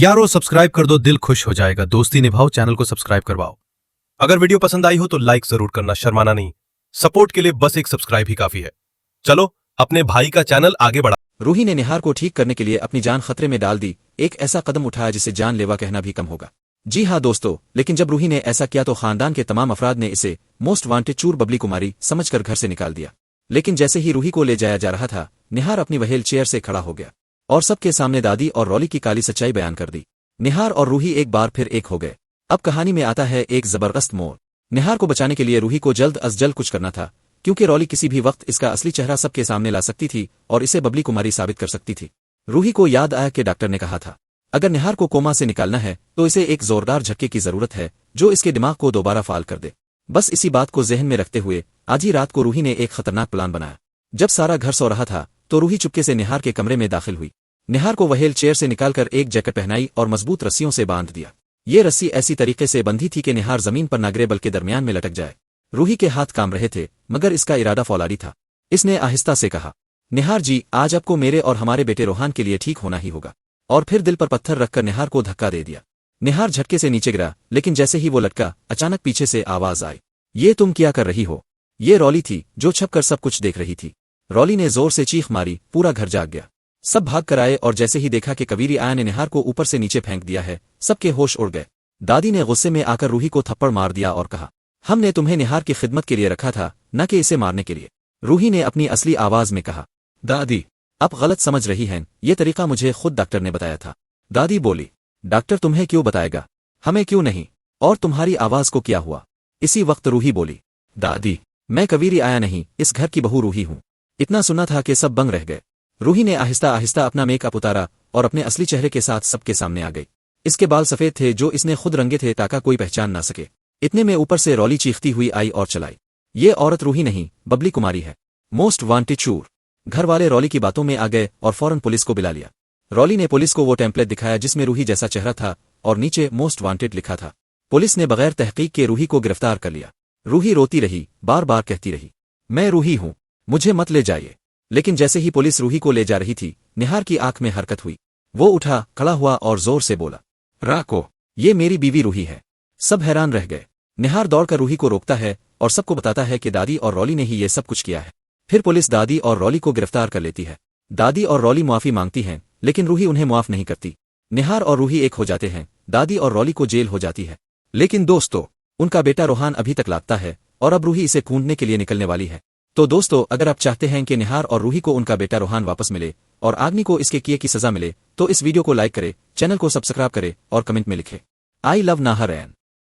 यारो सब्सक्राइब कर दो, दिल खुश हो जाएगा। दोस्ती निभाओ, चैनल को सब्सक्राइब करवाओ। अगर वीडियो पसंद आई हो तो लाइक जरूर करना, शर्माना नहीं। सपोर्ट के लिए बस एक सब्सक्राइब ही काफी है। चलो अपने भाई का चैनल आगे बढ़ा। रूही ने निहार को ठीक करने के लिए अपनी जान खतरे में डाल दी, एक ऐसा कदम उठाया जिसे जानलेवा कहना भी कम होगा। जी हाँ दोस्तों, लेकिन जब रूही ने ऐसा किया तो खानदान के तमाम अफराद ने इसे मोस्ट वांटेड चूर बबली कुमारी समझकर घर से निकाल दिया। लेकिन जैसे ही रूही को ले जाया जा रहा था, निहार अपनी व्हील चेयर से खड़ा हो गया और सबके सामने दादी और रॉली की काली सच्चाई बयान कर दी। निहार और रूही एक बार फिर एक हो गए। अब कहानी में आता है एक जबरदस्त मोड़। निहार को बचाने के लिए रूही को जल्द अज जल्द कुछ करना था, क्योंकि रॉली किसी भी वक्त इसका असली चेहरा सबके सामने ला सकती थी और इसे बबली कुमारी साबित कर सकती थी। रूही को याद आया कि डॉक्टर ने कहा था, अगर निहार को कोमा से निकालना है तो इसे एक जोरदार झटके की जरूरत है जो इसके दिमाग को दोबारा फाल कर दे। बस इसी बात को जहन में रखते हुए आज ही रात को रूही ने एक खतरनाक प्लान बनाया। जब सारा घर सो रहा था तो रूही चुपके से निहार के कमरे में दाखिल हुई। निहार को व्हील चेयर से निकालकर एक जैकेट पहनाई और मजबूत रस्सियों से बांध दिया। ये रस्सी ऐसी तरीके से बंधी थी कि निहार जमीन पर न गिरे बल्कि दरमियान में लटक जाए। रूही के हाथ काम रहे थे, मगर इसका इरादा फौलादी था। इसने आहिस्ता से कहा, निहार जी, आज आपको मेरे और हमारे बेटे रोहान के लिए ठीक होना ही होगा। और फिर दिल पर पत्थर रखकर निहार को धक्का दे दिया। निहार झटके से नीचे गिरा, लेकिन जैसे ही वो लटका, अचानक पीछे से आवाज आई, ये तुम क्या कर रही हो? ये रॉली थी जो छपकर सब कुछ देख रही थी। रॉली ने जोर से चीख मारी, पूरा घर जाग गया। सब भाग कर आए और जैसे ही देखा कि कबीरी आया ने निहार को ऊपर से नीचे फेंक दिया है, सबके होश उड़ गए। दादी ने गुस्से में आकर रूही को थप्पड़ मार दिया और कहा, हमने तुम्हें निहार की खिदमत के लिए रखा था, न कि इसे मारने के लिए। रूही ने अपनी असली आवाज में कहा, दादी आप गलत समझ रही हैं, ये तरीका मुझे खुद डॉक्टर ने बताया था। दादी बोली, डॉक्टर तुम्हें क्यों बताएगा, हमें क्यों नहीं? और तुम्हारी आवाज को क्या हुआ? इसी वक्त रूही बोली, दादी मैं कबीरी आया नहीं, इस घर की बहू रूही हूं। इतना सुना था कि सब दंग रह गए। रूही ने आहिस्ता आहिस्ता अपना मेकअप उतारा और अपने असली चेहरे के साथ सबके सामने आ गई। इसके बाल सफेद थे जो इसने खुद रंगे थे ताकि कोई पहचान ना सके। इतने में ऊपर से रॉली चीखती हुई आई और चलाई। ये औरत रूही नहीं, बबली कुमारी है, मोस्ट वांटेड चूर। घर वाले रॉली की बातों में आ गए और फौरन पुलिस को बुला लिया। रॉली ने पुलिस को वो टेम्पलेट दिखाया जिसमें रूही जैसा चेहरा था और नीचे मोस्ट वांटेड लिखा था। पुलिस ने बगैर तहकीक के रूही को गिरफ्तार कर लिया। रूही रोती रही, बार बार कहती रही, मैं रूही हूं, मुझे मत ले जाइए। लेकिन जैसे ही पुलिस रूही को ले जा रही थी, निहार की आंख में हरकत हुई। वो उठा, खड़ा हुआ और जोर से बोला, राको, ये मेरी बीवी रूही है। सब हैरान रह गए। निहार दौड़कर रूही को रोकता है और सबको बताता है कि दादी और रॉली ने ही ये सब कुछ किया है। फिर पुलिस दादी और रॉली को गिरफ्तार कर लेती है। दादी और रॉली मुआफी मांगती हैं, लेकिन रूही उन्हें मुआफ नहीं करती। निहार और रूही एक हो जाते हैं। दादी और रॉली को जेल हो जाती है। लेकिन दोस्तों, उनका बेटा रोहान अभी तक लापता है और अब रूही इसे कूदने के लिए निकलने वाली है। तो दोस्तों, अगर आप चाहते हैं कि निहार और रूही को उनका बेटा रोहान वापस मिले और आदमी को इसके किए की सजा मिले, तो इस वीडियो को लाइक करें, चैनल को सब्सक्राइब करें और कमेंट में लिखें, आई लव नाहर एन।